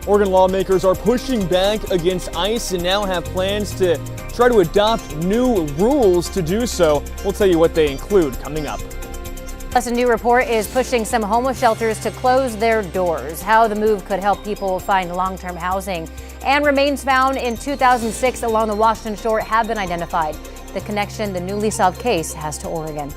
Oregon lawmakers are pushing back against ICE and now have plans to try to adopt new rules to do so. We'll tell you what they include coming up. Plus, a new report is pushing some homeless shelters to close their doors. How the move could help people find long-term housing. And remains found in 2006 along the Washington shore have been identified. The connection the newly solved case has to Oregon.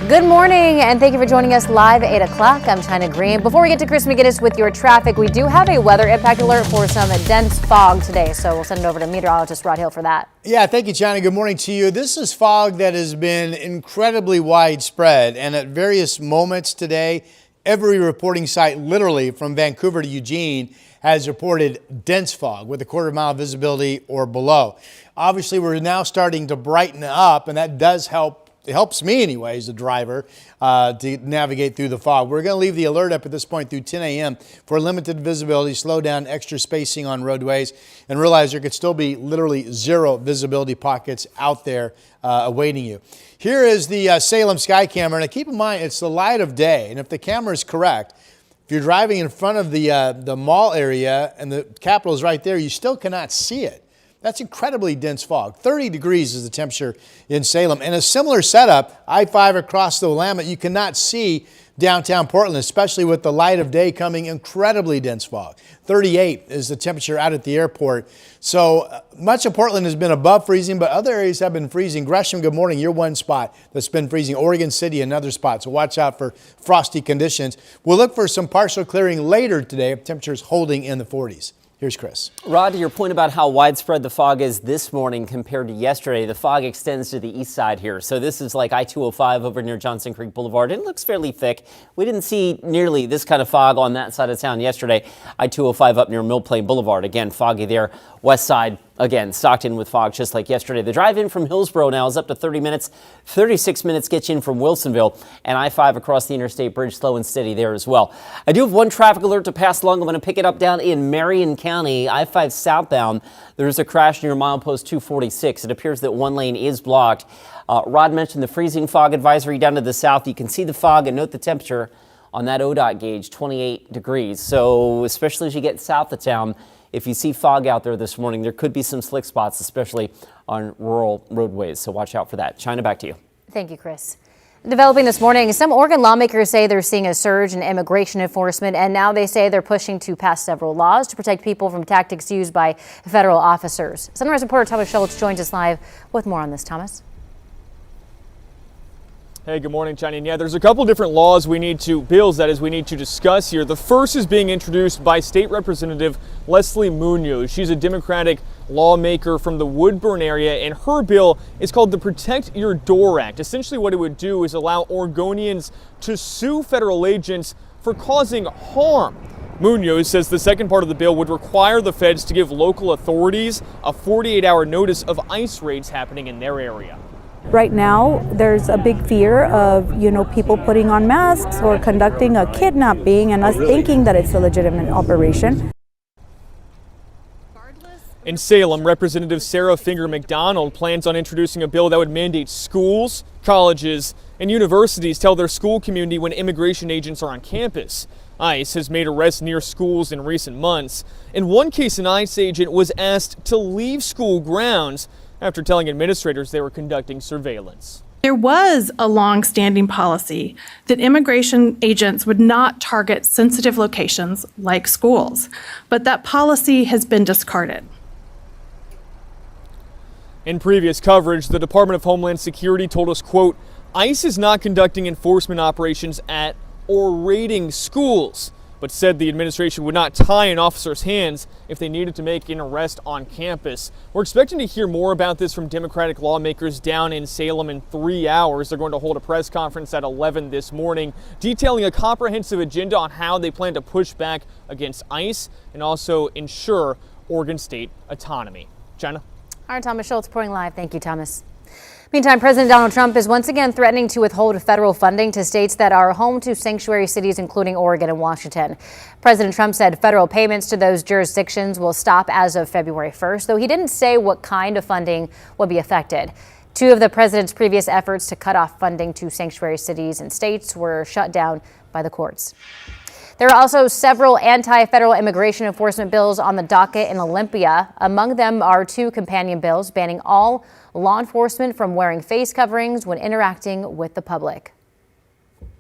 Good morning, and thank you for joining us live at 8 o'clock. I'm China Green. Before we get to Chris McGinnis with your traffic, we do have a weather impact alert for some dense fog today, so we'll send it over to meteorologist Rod Hill for that. Yeah, thank you, China. Good morning to you. This is fog that has been incredibly widespread, and at various moments today, every reporting site literally from Vancouver to Eugene has reported dense fog with a quarter-mile visibility or below. Obviously, we're now starting to brighten up, and that does help. It helps me anyways, the driver, to navigate through the fog. We're going to leave the alert up at this point through 10 a.m. for limited visibility, slow down, extra spacing on roadways, and realize there could still be literally zero visibility pockets out there awaiting you. Here is the Salem sky camera. Now keep in mind, it's the light of day, and if the camera is correct, if you're driving in front of the mall area and the Capitol is right there, you still cannot see it. That's incredibly dense fog. 30 degrees is the temperature in Salem. And a similar setup, I-5 across the Willamette, you cannot see downtown Portland, especially with the light of day coming, incredibly dense fog. 38 is the temperature out at the airport. So much of Portland has been above freezing, but other areas have been freezing. Gresham, good morning. You're one spot that's been freezing. Oregon City, another spot. So watch out for frosty conditions. We'll look for some partial clearing later today if temperatures holding in the 40s. Here's Chris. Rod, to your point about how widespread the fog is this morning compared to yesterday, the fog extends to the east side here. So this is like I-205 over near Johnson Creek Boulevard. It looks fairly thick. We didn't see nearly this kind of fog on that side of town yesterday. I-205 up near Mill Plain Boulevard. Again, foggy there. West side, again, stocked in with fog just like yesterday. The drive in from Hillsborough now is up to 30 minutes. 36 minutes gets you in from Wilsonville. And I-5 across the interstate bridge, slow and steady there as well. I do have one traffic alert to pass along. I'm going to pick it up down in Marion County. I-5 southbound, there's a crash near milepost 246. It appears that one lane is blocked. Rod mentioned the freezing fog advisory down to the south. You can see the fog and note the temperature on that ODOT gauge, 28 degrees. So especially as you get south of town, if you see fog out there this morning, there could be some slick spots, especially on rural roadways. So watch out for that. China, back to you. Thank you, Chris. Developing this morning, some Oregon lawmakers say they're seeing a surge in immigration enforcement, and now they say they're pushing to pass several laws to protect people from tactics used by federal officers. Sunrise reporter Thomas Schultz joins us live with more on this. Thomas. Hey, good morning, China. And yeah, there's a couple different bills we need to discuss here. The first is being introduced by State Representative Leslie Munoz. She's a Democratic lawmaker from the Woodburn area, and her bill is called the Protect Your Door Act. Essentially what it would do is allow Oregonians to sue federal agents for causing harm. Munoz says the second part of the bill would require the feds to give local authorities a 48-hour notice of ICE raids happening in their area. Right now, there's a big fear of, people putting on masks or conducting a kidnapping and us thinking that it's a legitimate operation. In Salem, Representative Sarah Finger McDonald plans on introducing a bill that would mandate schools, colleges, and universities tell their school community when immigration agents are on campus. ICE has made arrests near schools in recent months. In one case, an ICE agent was asked to leave school grounds after telling administrators they were conducting surveillance. There was a long-standing policy that immigration agents would not target sensitive locations like schools, but that policy has been discarded. In previous coverage, the Department of Homeland Security told us, quote, ICE is not conducting enforcement operations at or raiding schools, but said the administration would not tie an officer's hands if they needed to make an arrest on campus. We're expecting to hear more about this from Democratic lawmakers down in Salem in 3 hours. They're going to hold a press conference at 11 this morning, detailing a comprehensive agenda on how they plan to push back against ICE and also ensure Oregon state autonomy. China? All right, Thomas Schultz reporting live. Thank you, Thomas. Meantime, President Donald Trump is once again threatening to withhold federal funding to states that are home to sanctuary cities, including Oregon and Washington. President Trump said federal payments to those jurisdictions will stop as of February 1st, though he didn't say what kind of funding would be affected. Two of the president's previous efforts to cut off funding to sanctuary cities and states were shut down by the courts. There are also several anti-federal immigration enforcement bills on the docket in Olympia. Among them are two companion bills banning all law enforcement from wearing face coverings when interacting with the public.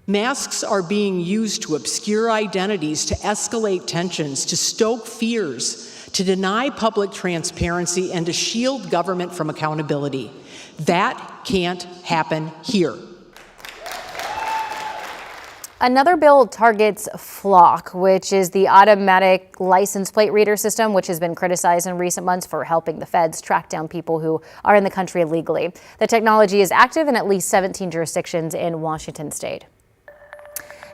Masks are being used to obscure identities, to escalate tensions, to stoke fears, to deny public transparency, and to shield government from accountability. That can't happen here. Another bill targets Flock, which is the automatic license plate reader system, which has been criticized in recent months for helping the feds track down people who are in the country illegally. The technology is active in at least 17 jurisdictions in Washington state.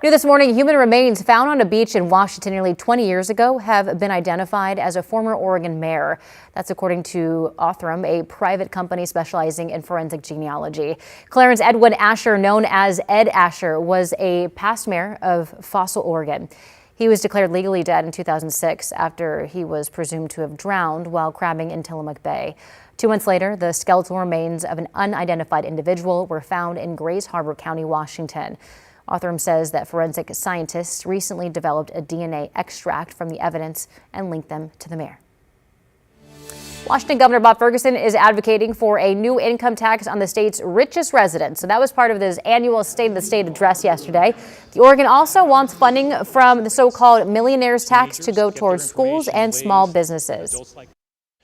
New this morning, human remains found on a beach in Washington nearly 20 years ago have been identified as a former Oregon mayor. That's according to Othram, a private company specializing in forensic genealogy. Clarence Edwin Asher, known as Ed Asher, was a past mayor of Fossil, Oregon. He was declared legally dead in 2006 after he was presumed to have drowned while crabbing in Tillamook Bay. 2 months later, the skeletal remains of an unidentified individual were found in Grays Harbor County, Washington. Othram says that forensic scientists recently developed a DNA extract from the evidence and linked them to the mayor. Washington Governor Bob Ferguson is advocating for a new income tax on the state's richest residents. So that was part of his annual State of the State address yesterday. The Oregon also wants funding from the so-called millionaire's tax to go towards schools and small businesses.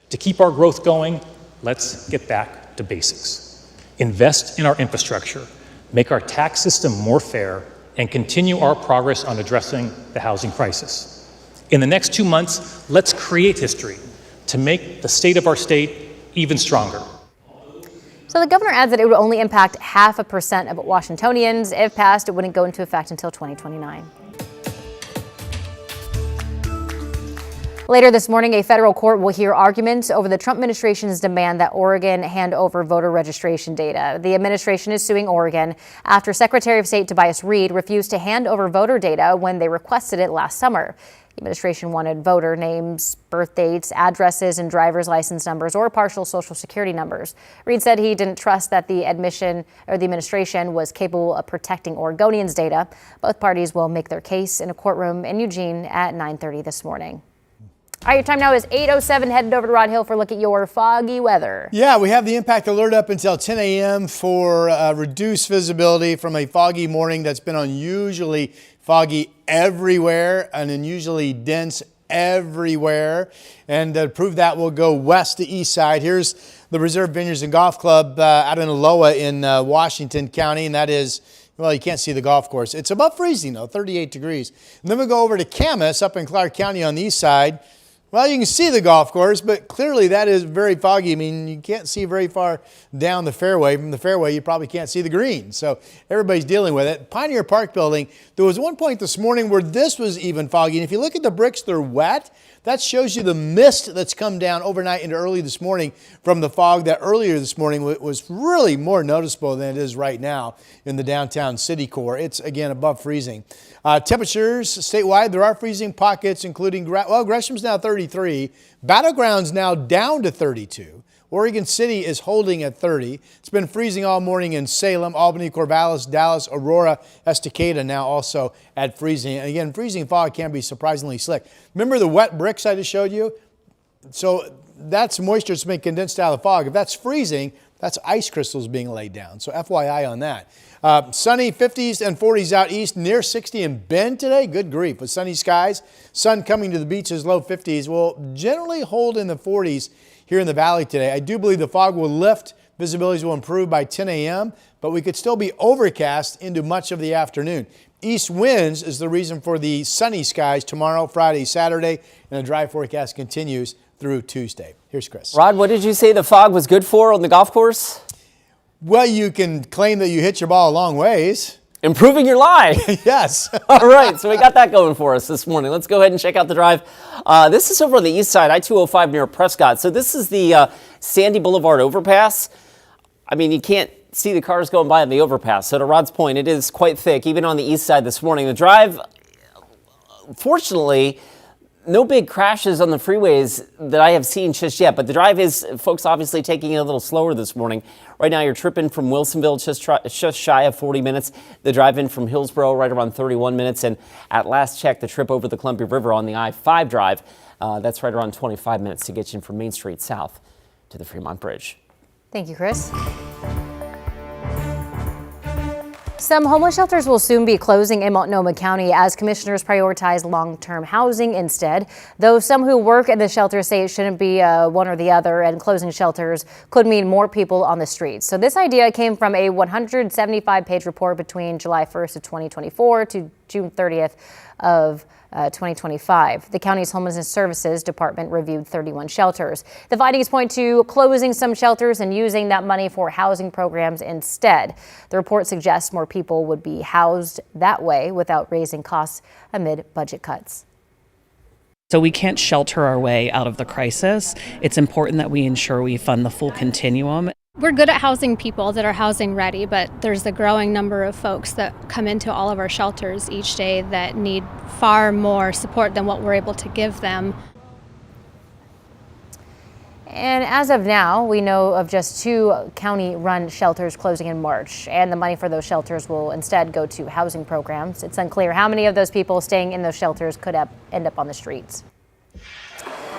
To keep our growth going, let's get back to basics. Invest in our infrastructure, make our tax system more fair, and continue our progress on addressing the housing crisis. In the next 2 months, let's create history to make the state of our state even stronger. So the governor adds that it would only impact 0.5% of Washingtonians. If passed, it wouldn't go into effect until 2029. Later this morning, a federal court will hear arguments over the Trump administration's demand that Oregon hand over voter registration data. The administration is suing Oregon after Secretary of State Tobias Reed refused to hand over voter data when they requested it last summer. The administration wanted voter names, birth dates, addresses, and driver's license numbers or partial Social Security numbers. Reed said he didn't trust that the administration was capable of protecting Oregonians' data. Both parties will make their case in a courtroom in Eugene at 9:30 this morning. All right, your time now is 8:07. Headed over to Rod Hill for a look at your foggy weather. Yeah, we have the impact alert up until 10 a.m. for reduced visibility from a foggy morning that's been unusually foggy everywhere and unusually dense everywhere. And to prove that, we'll go west to east side. Here's the Reserve Vineyards and Golf Club out in Aloha in Washington County, and that is, well, you can't see the golf course. It's above freezing, though, 38 degrees. And then we go over to Camas up in Clark County on the east side. Well, you can see the golf course, but clearly that is very foggy. I mean, you can't see very far down the fairway. From the fairway, you probably can't see the green. So everybody's dealing with it. Pioneer Park Building, there was one point this morning where this was even foggy. And if you look at the bricks, they're wet. That shows you the mist that's come down overnight into early this morning from the fog that earlier this morning was really more noticeable than it is right now in the downtown city core. It's, again, above freezing. Temperatures statewide, there are freezing pockets, including, Gresham's now 33. Battleground's now down to 32. Oregon City is holding at 30. It's been freezing all morning in Salem, Albany, Corvallis, Dallas, Aurora, Estacada now also at freezing. And again, freezing fog can be surprisingly slick. Remember the wet bricks I just showed you? So that's moisture that's been condensed out of the fog. If that's freezing, that's ice crystals being laid down. So FYI on that. Sunny 50s and 40s out east, near 60 in Bend today. Good grief, with sunny skies. Sun coming to the beaches, low 50s. Will generally hold in the 40s here in the valley today. I do believe the fog will lift. Visibilities will improve by 10 a.m., but we could still be overcast into much of the afternoon. East winds is the reason for the sunny skies tomorrow, Friday, Saturday, and the dry forecast continues through Tuesday. Here's Chris. Rod, what did you say the fog was good for on the golf course? Well, you can claim that you hit your ball a long ways. Improving your lie. Yes. All right, so we got that going for us this morning. Let's go ahead and check out the drive. This is over on the east side, I-205 near Prescott. So this is the Sandy Boulevard overpass. I mean, you can't see the cars going by on the overpass. So to Rod's point, it is quite thick, even on the east side this morning. The drive, fortunately, No big crashes on the freeways that I have seen just yet, but the drive is, folks, obviously taking it a little slower this morning. Right now, you're tripping from Wilsonville just shy of 40 minutes. The drive in from Hillsborough right around 31 minutes. And at last check, the trip over the Columbia River on the I-5 drive, that's right around 25 minutes to get you from Main Street south to the Fremont Bridge. Thank you, Chris. Some homeless shelters will soon be closing in Multnomah County as commissioners prioritize long-term housing instead. Though some who work in the shelters say it shouldn't be one or the other, and closing shelters could mean more people on the streets. So this idea came from a 175-page report between July 1st of 2024 to June 30th of 2025. The county's Homelessness Services Department reviewed 31 shelters. The findings point to closing some shelters and using that money for housing programs instead. The report suggests more people would be housed that way without raising costs amid budget cuts. So we can't shelter our way out of the crisis. It's important that we ensure we fund the full continuum. We're good at housing people that are housing ready, but there's a growing number of folks that come into all of our shelters each day that need far more support than what we're able to give them. And as of now, we know of just 2 county-run shelters closing in March, and the money for those shelters will instead go to housing programs. It's unclear how many of those people staying in those shelters could end up on the streets.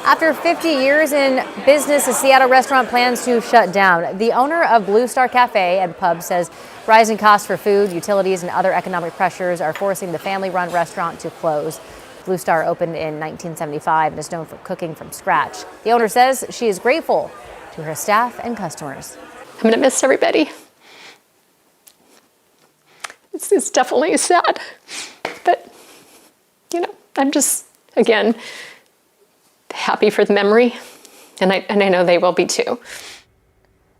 After 50 years in business, a Seattle restaurant plans to shut down. The owner of Blue Star Cafe and Pub says rising costs for food, utilities, and other economic pressures are forcing the family-run restaurant to close. Blue Star opened in 1975 and is known for cooking from scratch. The owner says she is grateful to her staff and customers. I'm going to miss everybody. It's definitely sad, but, I'm just, again, happy for the memory, and I know they will be too.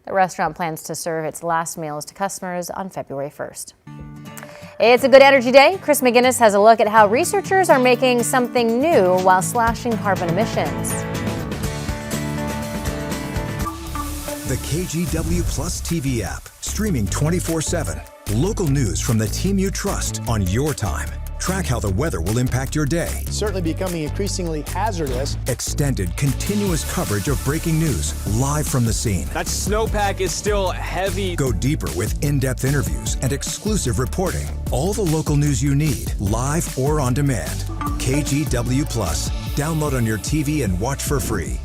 The restaurant plans to serve its last meals to customers on February 1st. It's a good energy day. Chris McGinnis has a look at how researchers are making something new while slashing carbon emissions. The KGW Plus TV app, streaming 24/7. Local news from the team you trust on your time. Track how the weather will impact your day. Certainly becoming increasingly hazardous. Extended, continuous coverage of breaking news live from the scene. That snowpack is still heavy. Go deeper with in-depth interviews and exclusive reporting. All the local news you need, live or on demand. KGW Plus. Download on your TV and watch for free.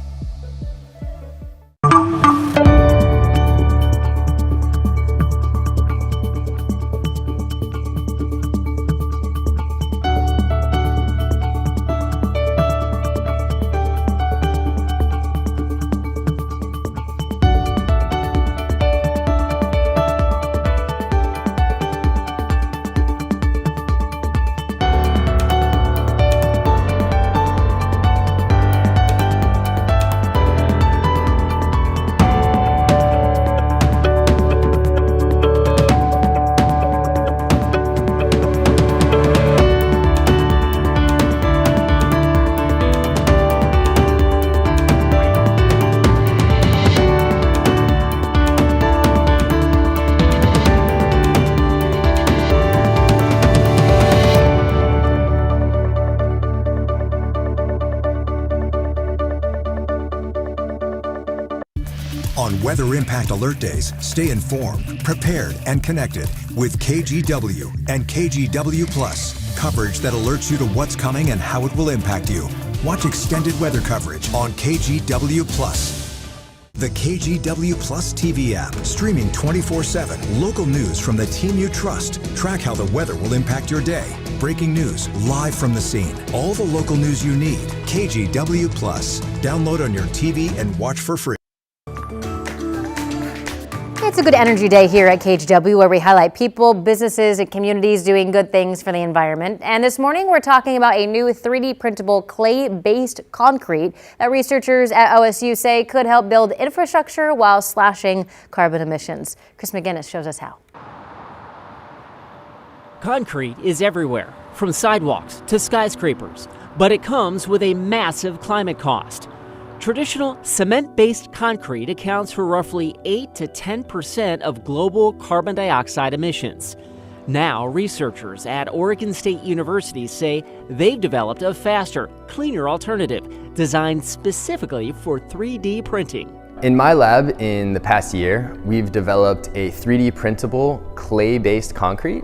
On Weather Impact Alert Days, stay informed, prepared, and connected with KGW and KGW Plus. Coverage that alerts you to what's coming and how it will impact you. Watch extended weather coverage on KGW Plus. The KGW Plus TV app, streaming 24/7. Local news from the team you trust. Track how the weather will impact your day. Breaking news live from the scene. All the local news you need. KGW Plus. Download on your TV and watch for free. It's a good energy day here at KGW, where we highlight people, businesses, and communities doing good things for the environment. And this morning, we're talking about a new 3D printable clay-based concrete that researchers at OSU say could help build infrastructure while slashing carbon emissions. Chris McGinnis shows us how. Concrete is everywhere, from sidewalks to skyscrapers, but it comes with a massive climate cost. Traditional cement-based concrete accounts for roughly 8 to 10% of global carbon dioxide emissions. Now, researchers at Oregon State University say they've developed a faster, cleaner alternative designed specifically for 3D printing. In my lab in the past year, we've developed a 3D printable clay-based concrete,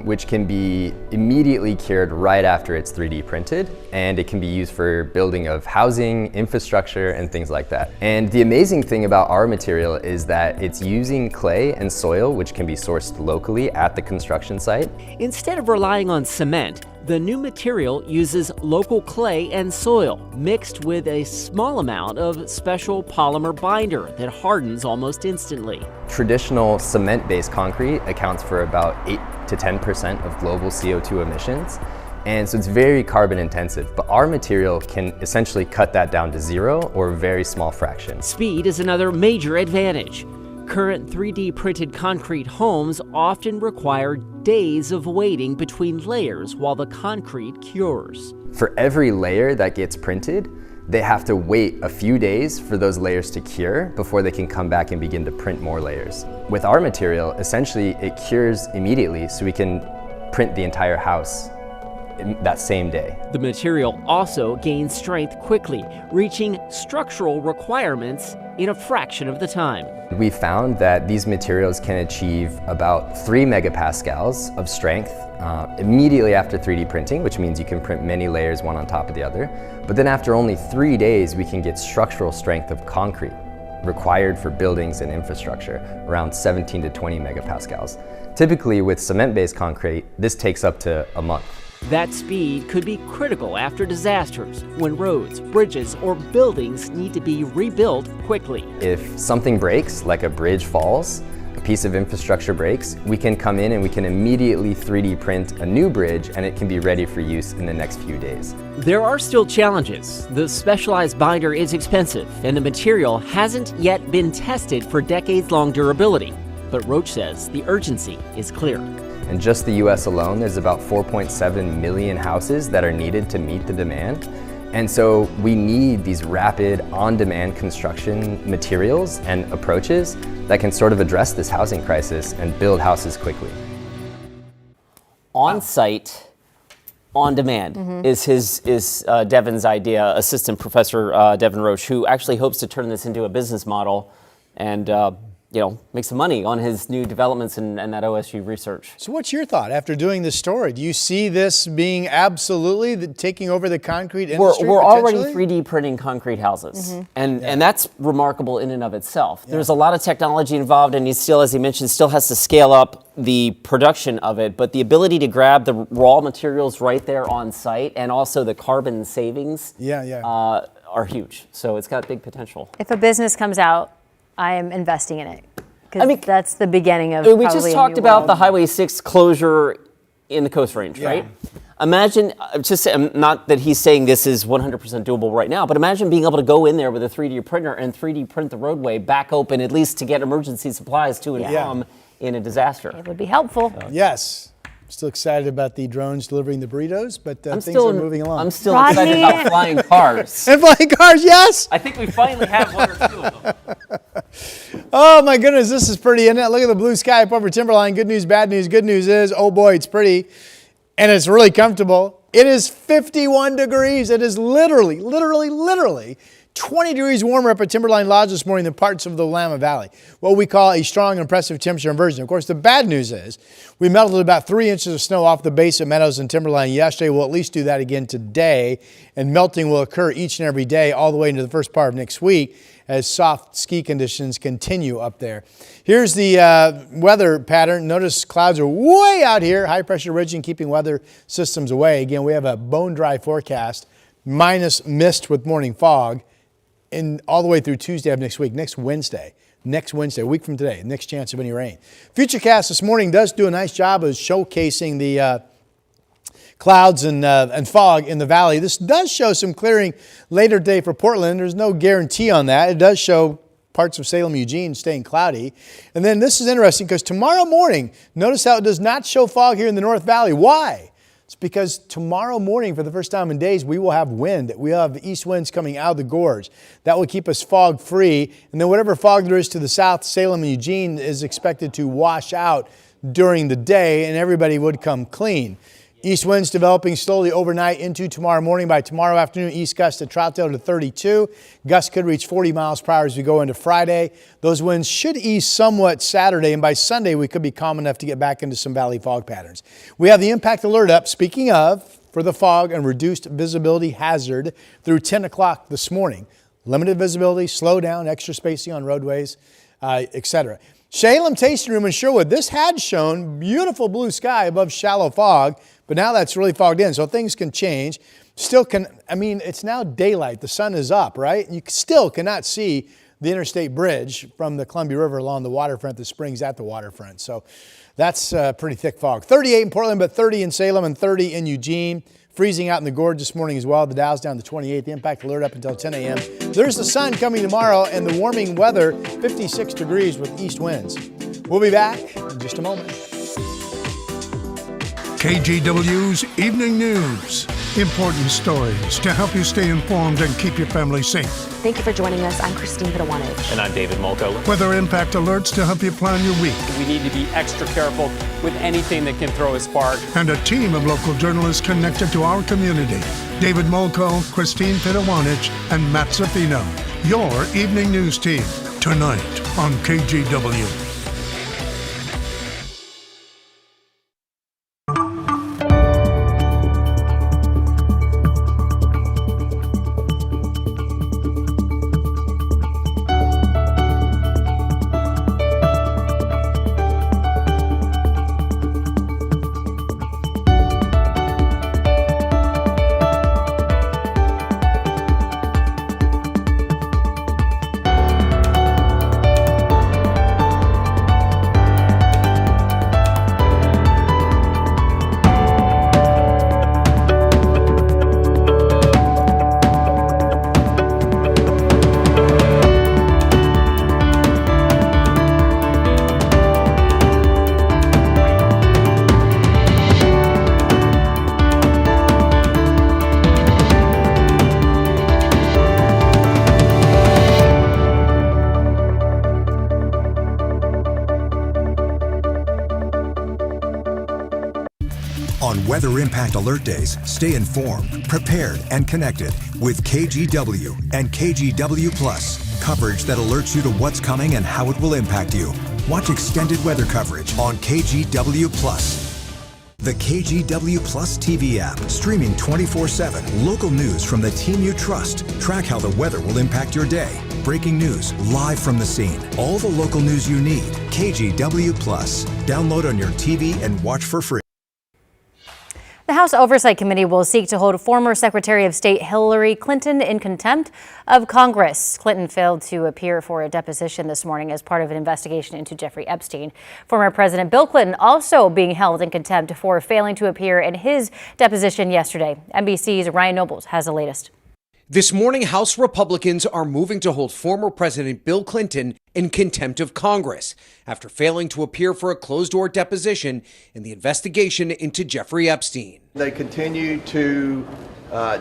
which can be immediately cured right after it's 3D printed, and it can be used for building of housing, infrastructure, and things like that. And the amazing thing about our material is that it's using clay and soil, which can be sourced locally at the construction site. Instead of relying on cement, the new material uses local clay and soil mixed with a small amount of special polymer binder that hardens almost instantly. Traditional cement-based concrete accounts for about 8 to 10% of global CO2 emissions, and so it's very carbon intensive, but our material can essentially cut that down to zero or a very small fraction. Speed is another major advantage. Current 3D printed concrete homes often require days of waiting between layers while the concrete cures. For every layer that gets printed, they have to wait a few days for those layers to cure before they can come back and begin to print more layers. With our material, essentially it cures immediately, so we can print the entire house that same day. The material also gains strength quickly, reaching structural requirements in a fraction of the time. We found that these materials can achieve about 3 megapascals of strength immediately after 3D printing, which means you can print many layers one on top of the other. But then after only 3 days, we can get structural strength of concrete required for buildings and infrastructure, around 17 to 20 megapascals. Typically with cement-based concrete, this takes up to a month. That speed could be critical after disasters, when roads, bridges, or buildings need to be rebuilt quickly. If something breaks, like a bridge falls, a piece of infrastructure breaks, we can come in and we can immediately 3D print a new bridge, and it can be ready for use in the next few days. There are still challenges. The specialized binder is expensive, and the material hasn't yet been tested for decades-long durability. But Roach says the urgency is clear. In just the US alone, there's about 4.7 million houses that are needed to meet the demand. And so we need these rapid, on-demand construction materials and approaches that can sort of address this housing crisis and build houses quickly. On-site, on-demand is Devin's idea, Assistant Professor Devin Roach, who actually hopes to turn this into a business model and make some money on his new developments and that OSU research. So what's your thought after doing this story? Do you see this being absolutely taking over the concrete industry? We're already 3D printing concrete houses, and that's remarkable in and of itself. There's a lot of technology involved, and he still, as he mentioned, still has to scale up the production of it, but the ability to grab the raw materials right there on site and also the carbon savings are huge. So it's got big potential. If a business comes out, I am investing in it. Because that's the beginning of we just talked about the Highway 6 closure in the Coast Range, right? Imagine, not that he's saying this is 100% doable right now, but imagine being able to go in there with a 3D printer and 3D print the roadway back open, at least to get emergency supplies to and from in a disaster. It would be helpful. Yes. Still excited about the drones delivering the burritos, but things are moving along. I'm still excited about flying cars. And flying cars, yes! I think we finally have one or two of them. Oh my goodness, this is pretty, isn't it? Look at the blue sky up over Timberline. Good news, bad news. Good news is, oh boy, it's pretty. And it's really comfortable. It is 51 degrees. It is literally 20 degrees warmer up at Timberline Lodge this morning than parts of the Willamette Valley. What we call a strong, impressive temperature inversion. Of course, the bad news is we melted about 3 inches of snow off the base of Meadows and Timberline yesterday. We'll at least do that again today. And melting will occur each and every day all the way into the first part of next week as soft ski conditions continue up there. Here's the weather pattern. Notice clouds are way out here. High pressure ridging keeping weather systems away. Again, we have a bone dry forecast minus mist with morning fog. And all the way through Tuesday of next week, next Wednesday, a week from today, next chance of any rain. Futurecast this morning does do a nice job of showcasing the clouds and fog in the valley. This does show some clearing later today for Portland. There's no guarantee on that. It does show parts of Salem, Eugene staying cloudy. And then this is interesting because tomorrow morning, notice how it does not show fog here in the North Valley. Why? It's because tomorrow morning, for the first time in days, we will have wind. We have east winds coming out of the gorge. That will keep us fog free. And then whatever fog there is to the south, Salem and Eugene is expected to wash out during the day and everybody would come clean. East winds developing slowly overnight into tomorrow morning. By tomorrow afternoon, east gusts at Troutdale to 32. Gusts could reach 40 miles per hour as we go into Friday. Those winds should ease somewhat Saturday, and by Sunday, we could be calm enough to get back into some valley fog patterns. We have the impact alert up, speaking of, for the fog and reduced visibility hazard through 10 o'clock this morning. Limited visibility, slow down, extra spacing on roadways, etc. Salem Tasting Room in Sherwood. This had shown beautiful blue sky above shallow fog, but now that's really fogged in, so things can change. It's now daylight. The sun is up, right? You still cannot see the interstate bridge from the Columbia River along the waterfront, the springs at the waterfront. So that's pretty thick fog. 38 in Portland, but 30 in Salem and 30 in Eugene. Freezing out in the gorge this morning as well. The Dow's down to 28. The impact alert up until 10 a.m. There's the sun coming tomorrow and the warming weather, 56 degrees with east winds. We'll be back in just a moment. KGW's Evening News. Important stories to help you stay informed and keep your family safe. Thank you for joining us. I'm Christine Pitawanich. And I'm David Mulco. Weather impact alerts to help you plan your week. We need to be extra careful with anything that can throw a spark. And a team of local journalists connected to our community. David Mulco, Christine Pitawanich, and Matt Zaffino. Your Evening News team, tonight on KGW. On Weather Impact Alert Days, stay informed, prepared, and connected with KGW and KGW Plus. Coverage that alerts you to what's coming and how it will impact you. Watch extended weather coverage on KGW Plus. The KGW Plus TV app, streaming 24/7. Local news from the team you trust. Track how the weather will impact your day. Breaking news live from the scene. All the local news you need. KGW Plus. Download on your TV and watch for free. The House Oversight Committee will seek to hold former Secretary of State Hillary Clinton in contempt of Congress. Clinton failed to appear for a deposition this morning as part of an investigation into Jeffrey Epstein. Former President Bill Clinton also being held in contempt for failing to appear in his deposition yesterday. NBC's Ryan Nobles has the latest. This morning, House Republicans are moving to hold former President Bill Clinton in contempt of Congress after failing to appear for a closed-door deposition in the investigation into Jeffrey Epstein. They continue to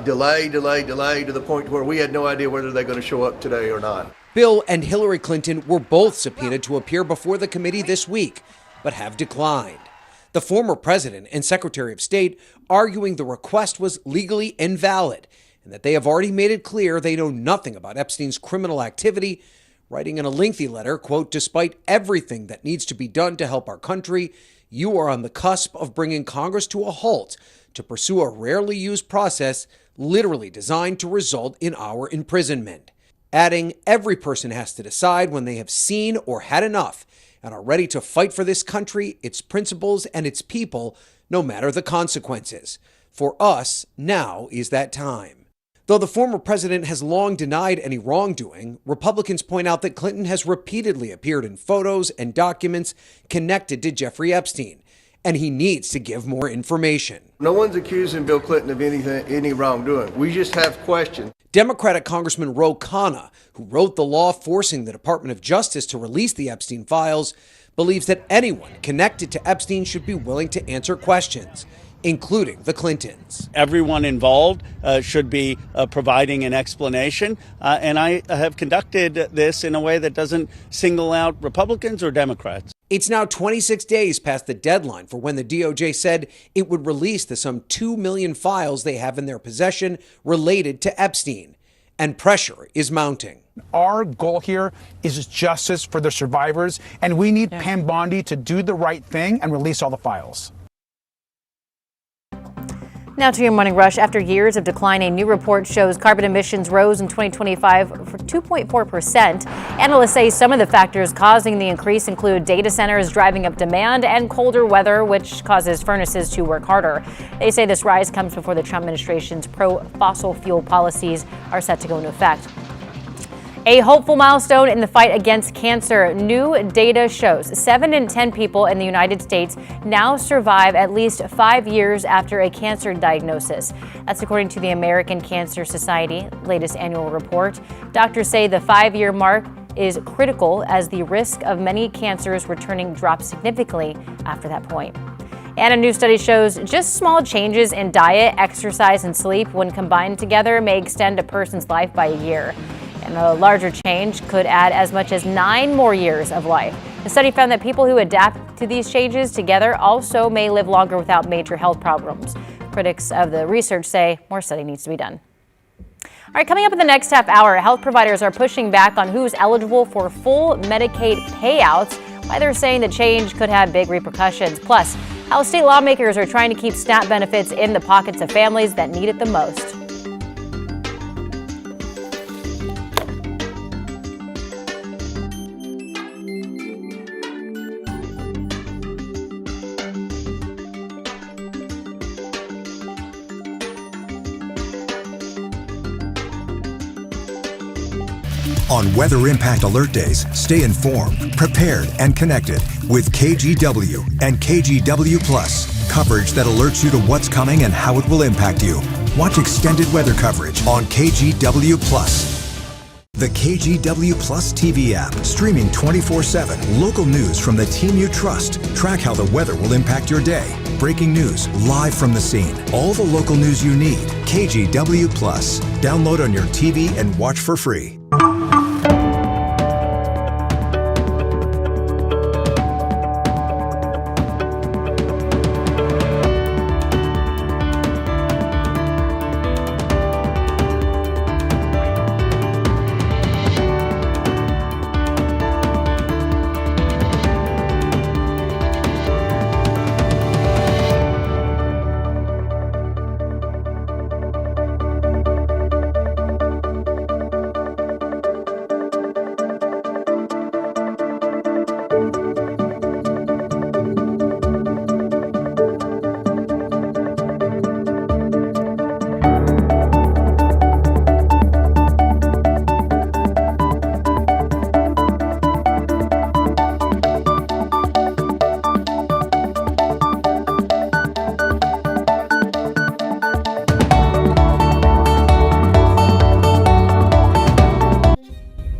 delay to the point where we had no idea whether they're going to show up today or not. Bill and Hillary Clinton were both subpoenaed to appear before the committee this week, but have declined. The former president and Secretary of State arguing the request was legally invalid and that they have already made it clear they know nothing about Epstein's criminal activity, writing in a lengthy letter, quote, "Despite everything that needs to be done to help our country, you are on the cusp of bringing Congress to a halt to pursue a rarely used process literally designed to result in our imprisonment." Adding, every person has to decide when they have seen or had enough and are ready to fight for this country, its principles, and its people, no matter the consequences. For us, now is that time. Though the former president has long denied any wrongdoing, Republicans point out that Clinton has repeatedly appeared in photos and documents connected to Jeffrey Epstein, and he needs to give more information. No one's accusing Bill Clinton of any wrongdoing. We just have questions. Democratic Congressman Ro Khanna, who wrote the law forcing the Department of Justice to release the Epstein files, believes that anyone connected to Epstein should be willing to answer questions, including the Clintons. Everyone involved should be providing an explanation, and I have conducted this in a way that doesn't single out Republicans or Democrats. It's now 26 days past the deadline for when the DOJ said it would release the some 2 million files they have in their possession related to Epstein, and pressure is mounting. Our goal here is justice for the survivors, and we need Pam Bondi to do the right thing and release all the files. Now to your morning rush. After years of decline, a new report shows carbon emissions rose in 2025 for 2.4%. Analysts say some of the factors causing the increase include data centers driving up demand and colder weather, which causes furnaces to work harder. They say this rise comes before the Trump administration's pro-fossil fuel policies are set to go into effect. A hopeful milestone in the fight against cancer. New data shows 7 in 10 people in the United States now survive at least 5 years after a cancer diagnosis. That's according to the American Cancer Society latest annual report. Doctors say the 5-year mark is critical as the risk of many cancers returning drops significantly after that point. And a new study shows just small changes in diet, exercise, and sleep when combined together may extend a person's life by a year. And a larger change could add as much as 9 more years of life. The study found that people who adapt to these changes together also may live longer without major health problems. Critics of the research say more study needs to be done. All right, coming up in the next half hour, health providers are pushing back on who's eligible for full Medicaid payouts, why they're saying the change could have big repercussions. Plus, how state lawmakers are trying to keep SNAP benefits in the pockets of families that need it the most. On Weather Impact Alert Days, stay informed, prepared, and connected with KGW and KGW Plus. Coverage that alerts you to what's coming and how it will impact you. Watch extended weather coverage on KGW Plus. The KGW Plus TV app, streaming 24/7. Local news from the team you trust. Track how the weather will impact your day. Breaking news, live from the scene. All the local news you need. KGW Plus. Download on your TV and watch for free.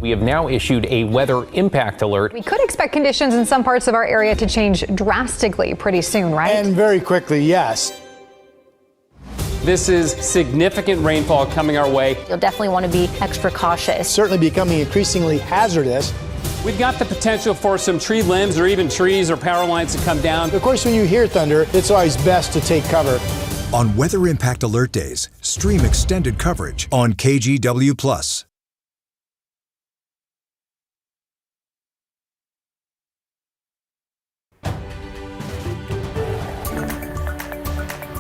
We have now issued a weather impact alert. We could expect conditions in some parts of our area to change drastically pretty soon, right? And very quickly, yes. This is significant rainfall coming our way. You'll definitely want to be extra cautious. Certainly becoming increasingly hazardous. We've got the potential for some tree limbs or even trees or power lines to come down. Of course, when you hear thunder, it's always best to take cover. On Weather Impact Alert Days, stream extended coverage on KGW Plus.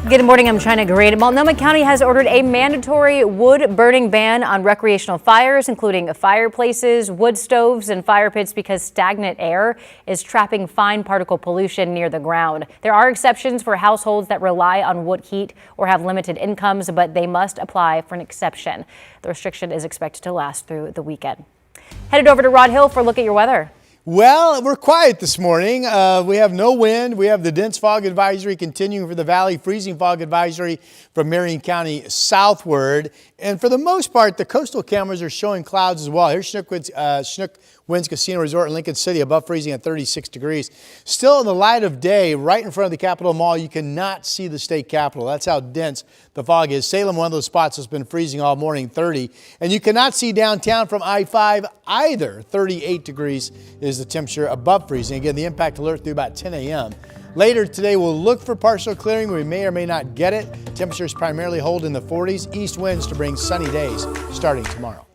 Good morning, I'm China Grade. Multnomah County has ordered a mandatory wood burning ban on recreational fires, including fireplaces, wood stoves, and fire pits because stagnant air is trapping fine particle pollution near the ground. There are exceptions for households that rely on wood heat or have limited incomes, but they must apply for an exception. The restriction is expected to last through the weekend. Headed over to Rod Hill for a look at your weather. Well, we're quiet this morning. We have no wind. We have the dense fog advisory continuing for the valley, freezing fog advisory from Marion County southward. And for the most part, the coastal cameras are showing clouds as well. Here's Chinook Winds Casino Resort in Lincoln City above freezing at 36 degrees. Still in the light of day, right in front of the Capitol Mall, you cannot see the state capitol. That's how dense the fog is. Salem, one of those spots that's been freezing all morning, 30. And you cannot see downtown from I-5 either. 38 degrees is the temperature above freezing. Again, the impact alert through about 10 a.m. Later today, we'll look for partial clearing. We may or may not get it. Temperatures primarily hold in the 40s. East winds to bring sunny days starting tomorrow.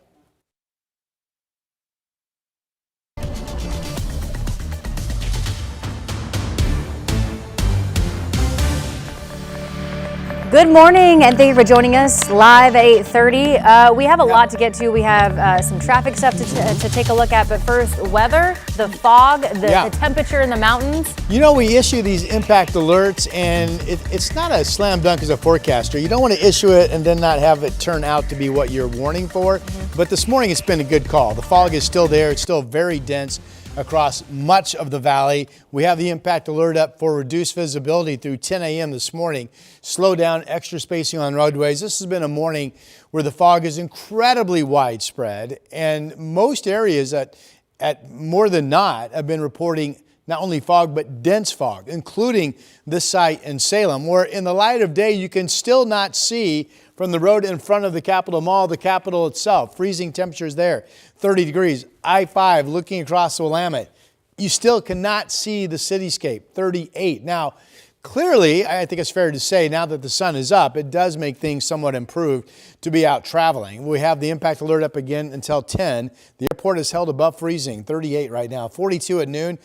Good morning, and thank you for joining us live at 8:30. We have a lot to get to. We have some traffic stuff to take a look at, but first, weather, the fog, the temperature in the mountains. You know, we issue these impact alerts, and it's not a slam dunk as a forecaster. You don't want to issue it and then not have it turn out to be what you're warning for. But this morning, it's been a good call. The fog is still there. It's still very dense across much of the valley. We have the impact alert up for reduced visibility through 10 a.m. this morning. Slow down, extra spacing on roadways. This has been a morning where the fog is incredibly widespread, and most areas at more than not have been reporting not only fog but dense fog, including this site in Salem, where in the light of day you can still not see from the road in front of the Capitol Mall, the Capitol itself. Freezing temperatures there, 30 degrees. I-5 looking across the Willamette, you still cannot see the cityscape, 38. Now, clearly, I think it's fair to say now that the sun is up, it does make things somewhat improved to be out traveling. We have the impact alert up again until 10. The airport is held above freezing, 38 right now, 42 at noon.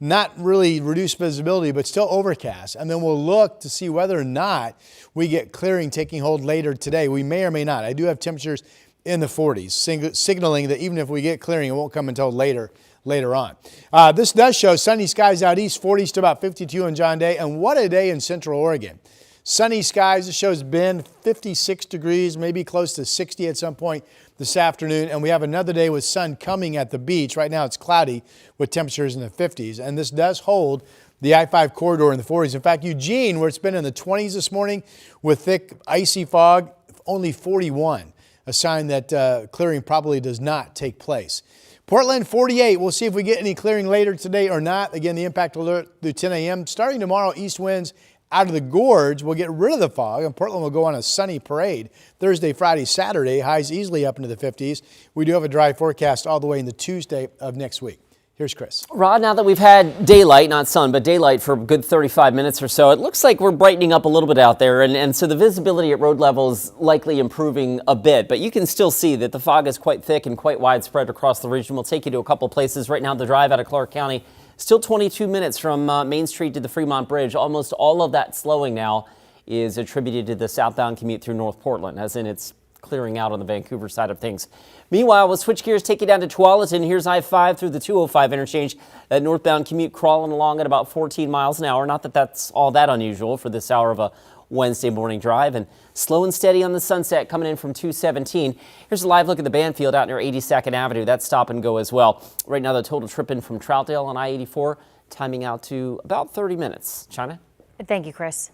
Not really reduced visibility, but still overcast. And then we'll look to see whether or not we get clearing taking hold later today. We may or may not. I do have temperatures in the 40s, signaling that even if we get clearing, it won't come until later on. This does show sunny skies out east, 40s to about 52 in John Day. And what a day in Central Oregon. Sunny skies. It shows Bend 56 degrees, maybe close to 60 at some point this afternoon. And we have another day with sun coming at the beach. Right now it's cloudy with temperatures in the 50s. And this does hold the I-5 corridor in the 40s. In fact, Eugene, where it's been in the 20s this morning with thick, icy fog, only 41. A sign that clearing probably does not take place. Portland, 48. We'll see if we get any clearing later today or not. Again, the impact alert through 10 a.m. Starting tomorrow, east winds out of the gorge will get rid of the fog, and Portland will go on a sunny parade Thursday, Friday, Saturday. Highs easily up into the 50s. We do have a dry forecast all the way into Tuesday of next week. Here's Chris. Rod, now that we've had daylight, not sun, but daylight for a good 35 minutes or so, it looks like we're brightening up a little bit out there. And so the visibility at road level is likely improving a bit. But you can still see that the fog is quite thick and quite widespread across the region. We'll take you to a couple places. Right now, the drive out of Clark County, still 22 minutes from Main Street to the Fremont Bridge. Almost all of that slowing now is attributed to the southbound commute through North Portland, as in it's clearing out on the Vancouver side of things. Meanwhile, we'll switch gears, take you down to Tualatin. Here's I-5 through the 205 interchange. That northbound commute crawling along at about 14 miles an hour. Not that that's all that unusual for this hour of a Wednesday morning drive. And slow and steady on the Sunset coming in from 217. Here's a live look at the Banfield out near 82nd Avenue. That's stop and go as well. Right now, the total trip in from Troutdale on I-84, timing out to about 30 minutes. China? Thank you, Chris.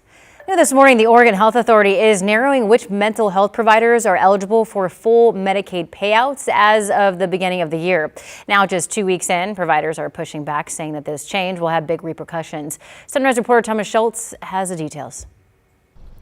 This morning, the Oregon Health Authority is narrowing which mental health providers are eligible for full Medicaid payouts as of the beginning of the year. Now, just 2 weeks in, providers are pushing back, saying that this change will have big repercussions. Sunrise reporter Thomas Schultz has the details.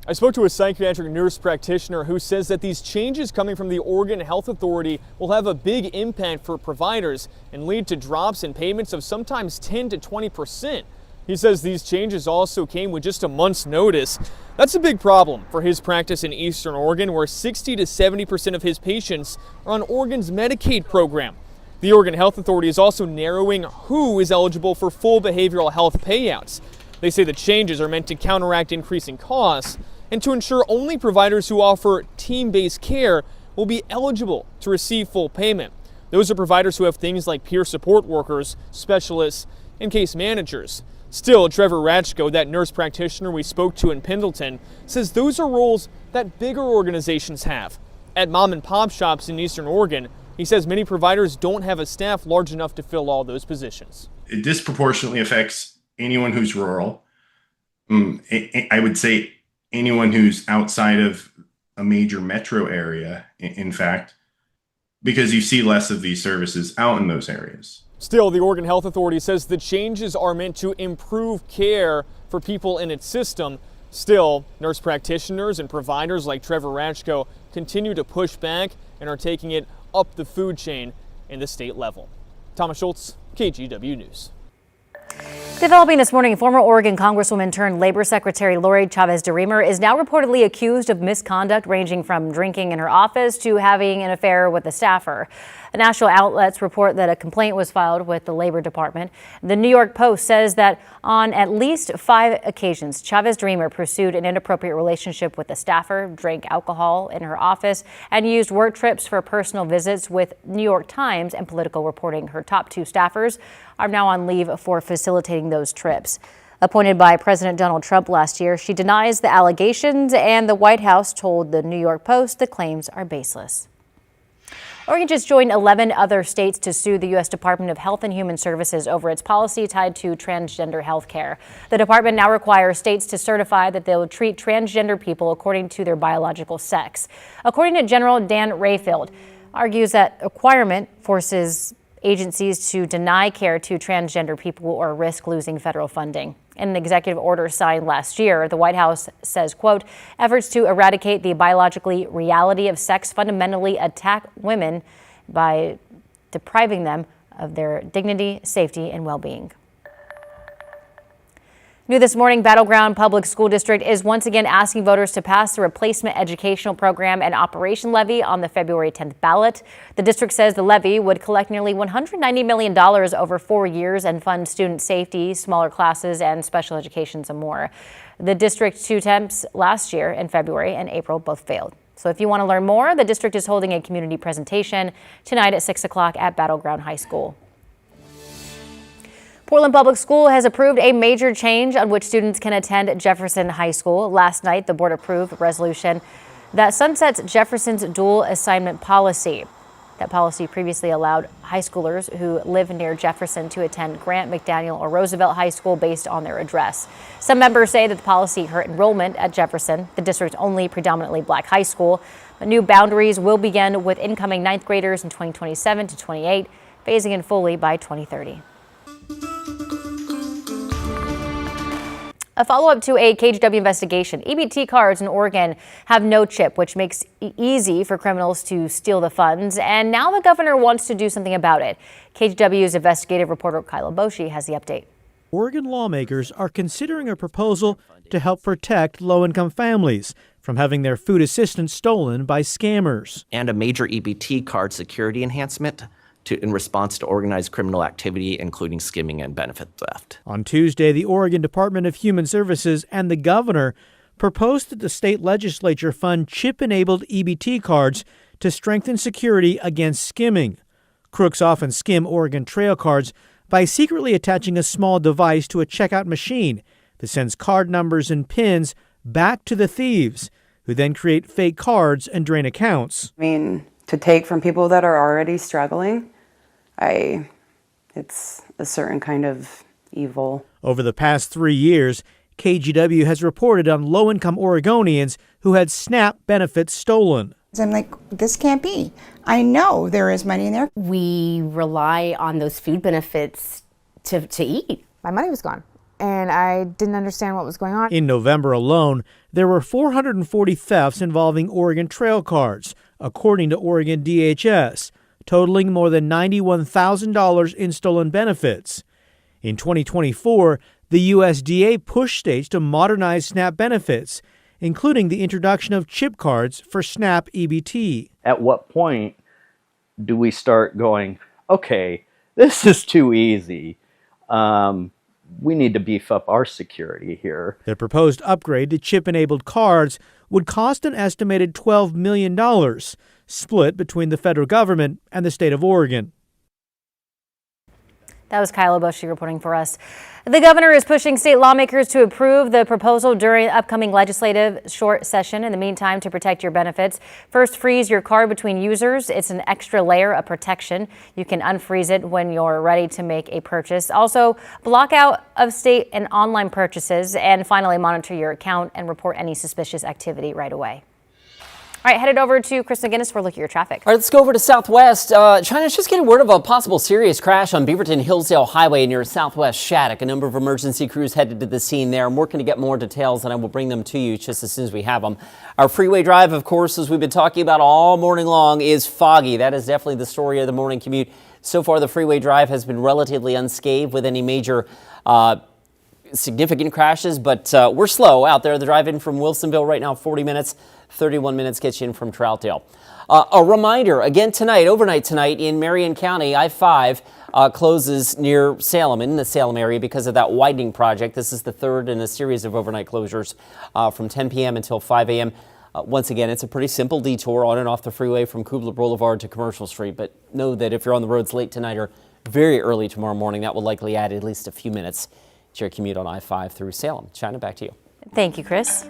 I spoke to a psychiatric nurse practitioner who says that these changes coming from the Oregon Health Authority will have a big impact for providers and lead to drops in payments of sometimes 10 to 20%. He says these changes also came with just a month's notice. That's a big problem for his practice in Eastern Oregon, where 60 to 70% of his patients are on Oregon's Medicaid program. The Oregon Health Authority is also narrowing who is eligible for full behavioral health payouts. They say the changes are meant to counteract increasing costs and to ensure only providers who offer team-based care will be eligible to receive full payment. Those are providers who have things like peer support workers, specialists, and case managers. Still, Trevor Ratchko, that nurse practitioner we spoke to in Pendleton, says those are roles that bigger organizations have. At mom and pop shops in Eastern Oregon, he says many providers don't have a staff large enough to fill all those positions. It disproportionately affects anyone who's rural. I would say anyone who's outside of a major metro area, in fact, because you see less of these services out in those areas. Still, the Oregon Health Authority says the changes are meant to improve care for people in its system. Still, nurse practitioners and providers like Trevor Ratchko continue to push back and are taking it up the food chain in the state level. Thomas Schultz, KGW News. Developing this morning, former Oregon Congresswoman turned Labor Secretary Lori Chavez DeRemer is now reportedly accused of misconduct ranging from drinking in her office to having an affair with a staffer. National outlets report that a complaint was filed with the Labor Department. The New York Post says that on at least 5 occasions, Chavez DeRemer pursued an inappropriate relationship with a staffer, drank alcohol in her office, and used work trips for personal visits, with New York Times and Politico reporting her top 2 staffers are now on leave for facilitating those trips. Appointed by President Donald Trump last year, she denies the allegations, and the White House told the New York Post the claims are baseless. Oregon just joined 11 other states to sue the U.S. Department of Health and Human Services over its policy tied to transgender health care. The department now requires states to certify that they will treat transgender people according to their biological sex. According to General Dan Rayfield, argues that requirement forces agencies to deny care to transgender people or risk losing federal funding. In an executive order signed last year, the White House says, quote, efforts to eradicate the biologically reality of sex fundamentally attack women by depriving them of their dignity, safety, and well-being. New this morning, Battleground Public School District is once again asking voters to pass the replacement educational program and operation levy on the February 10th ballot. The district says the levy would collect nearly $190 million over 4 years and fund student safety, smaller classes, and special education some more. The district's 2 attempts last year in February and April both failed. So if you want to learn more, the district is holding a community presentation tonight at 6 o'clock at Battleground High School. Portland Public School has approved a major change on which students can attend Jefferson High School. Last night, the board approved a resolution that sunsets Jefferson's dual assignment policy. That policy previously allowed high schoolers who live near Jefferson to attend Grant, McDaniel, or Roosevelt High School based on their address. Some members say that the policy hurt enrollment at Jefferson, the district's only predominantly black high school. The new boundaries will begin with incoming 9th graders in 2027 to 28, phasing in fully by 2030. A follow-up to a KGW investigation. EBT cards in Oregon have no chip, which makes it easy for criminals to steal the funds. And now the governor wants to do something about it. KGW's investigative reporter Kyla Boshi has the update. Oregon lawmakers are considering a proposal to help protect low-income families from having their food assistance stolen by scammers. And a major EBT card security enhancement in response to organized criminal activity, including skimming and benefit theft. On Tuesday, the Oregon Department of Human Services and the governor proposed that the state legislature fund chip-enabled EBT cards to strengthen security against skimming. Crooks often skim Oregon Trail cards by secretly attaching a small device to a checkout machine that sends card numbers and PINs back to the thieves, who then create fake cards and drain accounts. I mean, to take from people that are already struggling, it's a certain kind of evil. Over the past 3 years, KGW has reported on low-income Oregonians who had SNAP benefits stolen. I'm like, this can't be. I know there is money in there. We rely on those food benefits to eat. My money was gone, and I didn't understand what was going on. In November alone, there were 440 thefts involving Oregon Trail cards, according to Oregon DHS, totaling more than $91,000 in stolen benefits. In 2024, the USDA pushed states to modernize SNAP benefits, including the introduction of chip cards for SNAP EBT. At what point do we start going, okay, this is too easy. We need to beef up our security here. The proposed upgrade to chip-enabled cards would cost an estimated $12 million, split between the federal government and the state of Oregon. That was Kyla Boshi reporting for us. The governor is pushing state lawmakers to approve the proposal during upcoming legislative short session. In the meantime, to protect your benefits, first freeze your card between users. It's an extra layer of protection. You can unfreeze it when you're ready to make a purchase. Also, block out of state and online purchases. And finally, monitor your account and report any suspicious activity right away. All right, headed over to Chris McGinnis for a look at your traffic. All right, let's go over to Southwest. China's just getting word of a possible serious crash on Beaverton-Hillsdale Highway near Southwest Shattuck. A number of emergency crews headed to the scene there. I'm working to get more details, and I will bring them to you just as soon as we have them. Our freeway drive, of course, as we've been talking about all morning long, is foggy. That is definitely the story of the morning commute. So far, the freeway drive has been relatively unscathed with any major significant crashes, but we're slow out there. The drive-in from Wilsonville right now, 40 minutes. 31 minutes gets you in from Troutdale. A reminder, again tonight, overnight tonight in Marion County, I-5 closes near Salem, in the Salem area because of that widening project. This is the third in a series of overnight closures from 10 p.m. until 5 a.m. Once again, it's a pretty simple detour on and off the freeway from Kubler Boulevard to Commercial Street, but know that if you're on the roads late tonight or very early tomorrow morning, that will likely add at least a few minutes to your commute on I-5 through Salem. China, back to you. Thank you, Chris.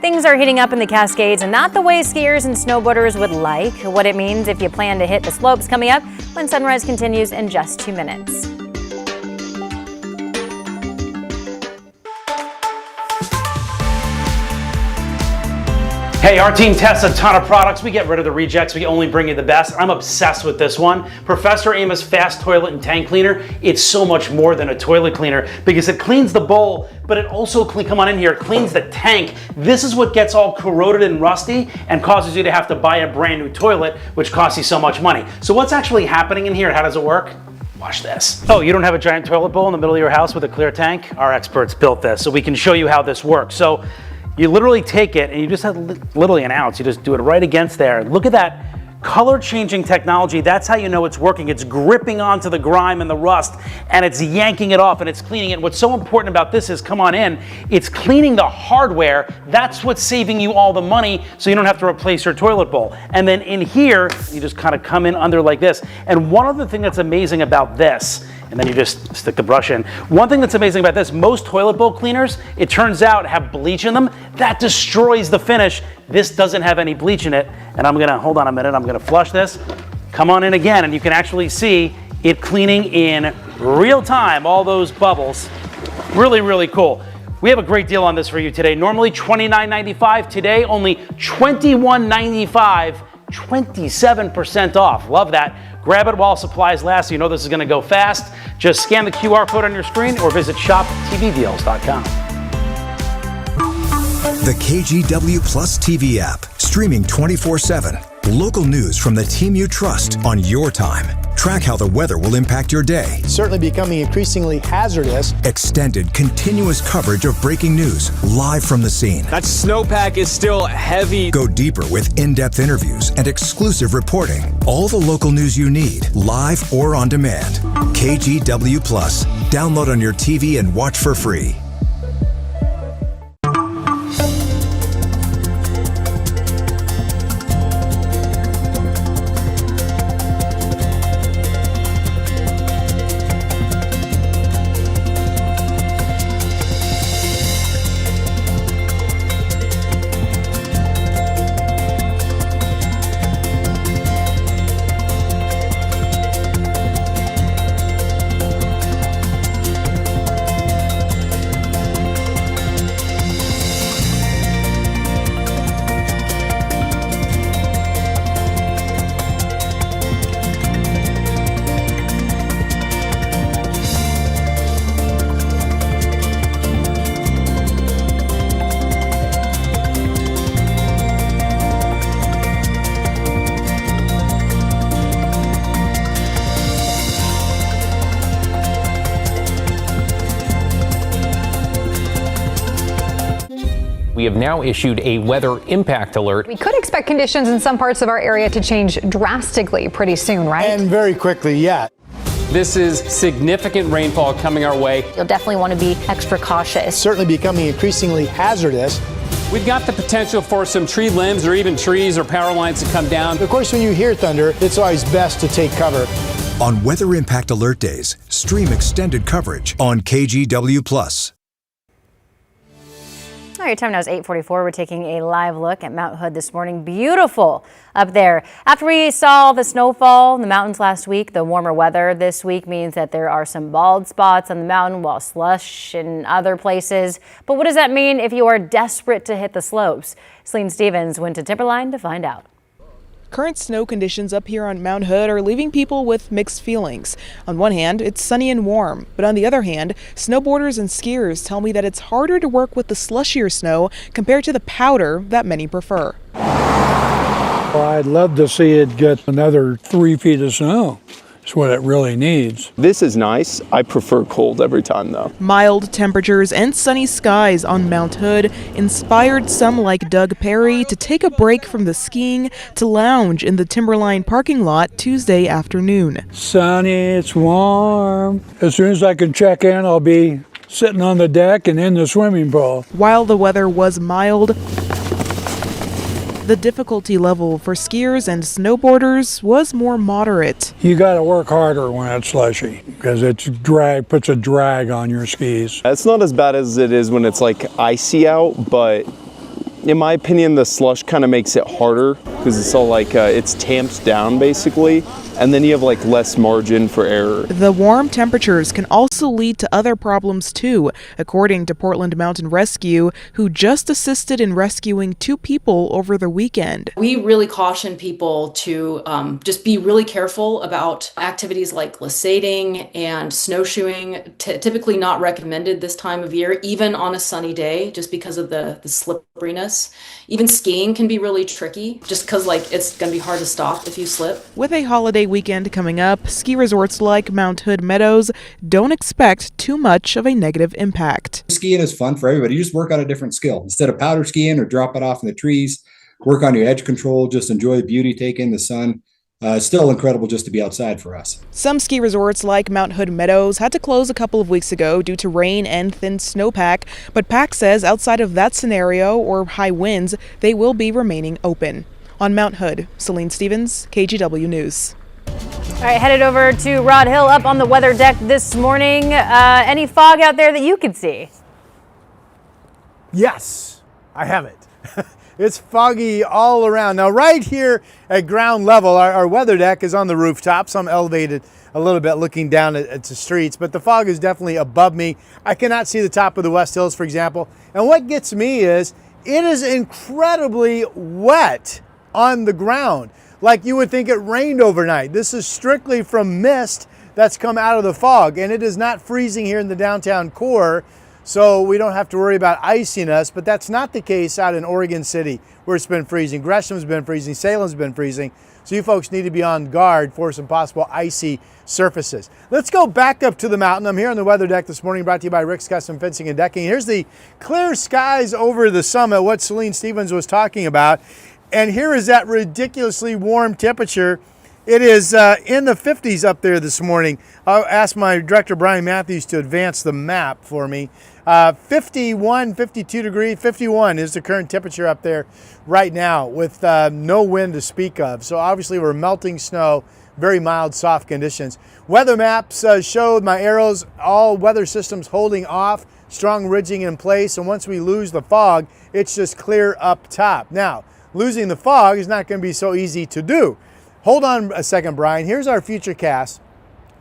Things are heating up in the Cascades, and not the way skiers and snowboarders would like. What it means if you plan to hit the slopes coming up when sunrise continues in just 2 minutes. Hey, our team tests a ton of products. We get rid of the rejects. We only bring you the best. I'm obsessed with this one. Professor Amos Fast Toilet and Tank Cleaner. It's so much more than a toilet cleaner because it cleans the bowl, but it also, come on in here, cleans the tank. This is what gets all corroded and rusty and causes you to have to buy a brand new toilet, which costs you so much money. So what's actually happening in here? How does it work? Watch this. Oh, you don't have a giant toilet bowl in the middle of your house with a clear tank? Our experts built this, so we can show you how this works. So you literally take it and you just have literally an ounce. You just do it right against there. Look at that color changing technology. That's how you know it's working. It's gripping onto the grime and the rust and it's yanking it off and it's cleaning it. What's so important about this is, come on in, it's cleaning the hardware. That's what's saving you all the money so you don't have to replace your toilet bowl. And then in here, you just kind of come in under like this. And one other thing that's amazing about this, and then you just stick the brush in. One thing that's amazing about this, most toilet bowl cleaners, it turns out, have bleach in them. That destroys the finish. This doesn't have any bleach in it. And I'm gonna, hold on a minute, I'm gonna flush this. Come on in again, and you can actually see it cleaning in real time, all those bubbles. Really, really cool. We have a great deal on this for you today. Normally $29.95, today only $21.95, 27% off. Love that. Grab it while supplies last, so you know this is going to go fast. Just scan the QR code on your screen or visit shoptvdeals.com. The KGW Plus TV app, streaming 24/7. Local news from the team you trust on your time. Track how the weather will impact your day. Certainly becoming increasingly hazardous. Extended, continuous coverage of breaking news, live from the scene. That snowpack is still heavy. Go deeper with in-depth interviews and exclusive reporting. All the local news you need, live or on demand. KGW Plus. Download on your TV and watch for free. We have now issued a weather impact alert. We could expect conditions in some parts of our area to change drastically pretty soon, right? And very quickly, yeah. This is significant rainfall coming our way. You'll definitely want to be extra cautious. Certainly becoming increasingly hazardous. We've got the potential for some tree limbs or even trees or power lines to come down. Of course, when you hear thunder, it's always best to take cover. On Weather Impact Alert Days, stream extended coverage on KGW Plus. All right, time now is 8:44. We're taking a live look at Mount Hood this morning. Beautiful up there. After we saw the snowfall in the mountains last week, the warmer weather this week means that there are some bald spots on the mountain, while slush in other places. But what does that mean if you are desperate to hit the slopes? Celine Stevens went to Timberline to find out. Current snow conditions up here on Mount Hood are leaving people with mixed feelings. On one hand, it's sunny and warm, but on the other hand, snowboarders and skiers tell me that it's harder to work with the slushier snow compared to the powder that many prefer. Well, I'd love to see it get another 3 feet of snow. It's what it really needs. This is nice. I prefer cold every time though. Mild temperatures and sunny skies on Mount Hood inspired some like Doug Perry to take a break from the skiing to lounge in the Timberline parking lot Tuesday afternoon. Sunny, it's warm. As soon as I can check in, I'll be sitting on the deck and in the swimming pool. While the weather was mild, the difficulty level for skiers and snowboarders was more moderate. You got to work harder when it's slushy because puts a drag on your skis. It's not as bad as it is when it's like icy out, but in my opinion, the slush kind of makes it harder because it's all like it's tamped down basically, and then you have like less margin for error. The warm temperatures can also lead to other problems too, according to Portland Mountain Rescue, who just assisted in rescuing 2 people over the weekend. We really caution people to just be really careful about activities like glissading and snowshoeing, typically not recommended this time of year, even on a sunny day, just because of the slipperiness. Even skiing can be really tricky, just because like it's going to be hard to stop if you slip. With a holiday weekend coming up, ski resorts like Mount Hood Meadows don't expect too much of a negative impact. Skiing is fun for everybody. You just work on a different skill. Instead of powder skiing or drop it off in the trees, work on your edge control, just enjoy the beauty, take in the sun. It's still incredible just to be outside for us. Some ski resorts like Mount Hood Meadows had to close a couple of weeks ago due to rain and thin snowpack, but PAC says outside of that scenario or high winds, they will be remaining open. On Mount Hood, Celine Stevens, KGW News. All right, headed over to Rod Hill up on the weather deck this morning. Any fog out there that you can see? Yes, I have it. It's foggy all around. Now, right here at ground level, our weather deck is on the rooftop, so I'm elevated a little bit looking down at the streets, but the fog is definitely above me. I cannot see the top of the West Hills, for example. And what gets me is it is incredibly wet on the ground. Like you would think it rained overnight. This is strictly from mist that's come out of the fog, and it is not freezing here in the downtown core, so we don't have to worry about icing us, but that's not the case out in Oregon City, where it's been freezing. Gresham's been freezing, Salem's been freezing, so you folks need to be on guard for some possible icy surfaces. Let's go back up to the mountain. I'm here on the weather deck this morning, brought to you by Rick's Custom Fencing and Decking. Here's the clear skies over the summit, what Celine Stevens was talking about. And here is that ridiculously warm temperature. It is in the 50s up there this morning. I'll ask my director, Brian Matthews, to advance the map for me. 51, 52 degrees, 51 is the current temperature up there right now with no wind to speak of. So obviously we're melting snow, very mild, soft conditions. Weather maps showed my arrows, all weather systems holding off, strong ridging in place. And once we lose the fog, it's just clear up top. Now, losing the fog is not going to be so easy to do. Hold on a second, Brian. Here's our future cast.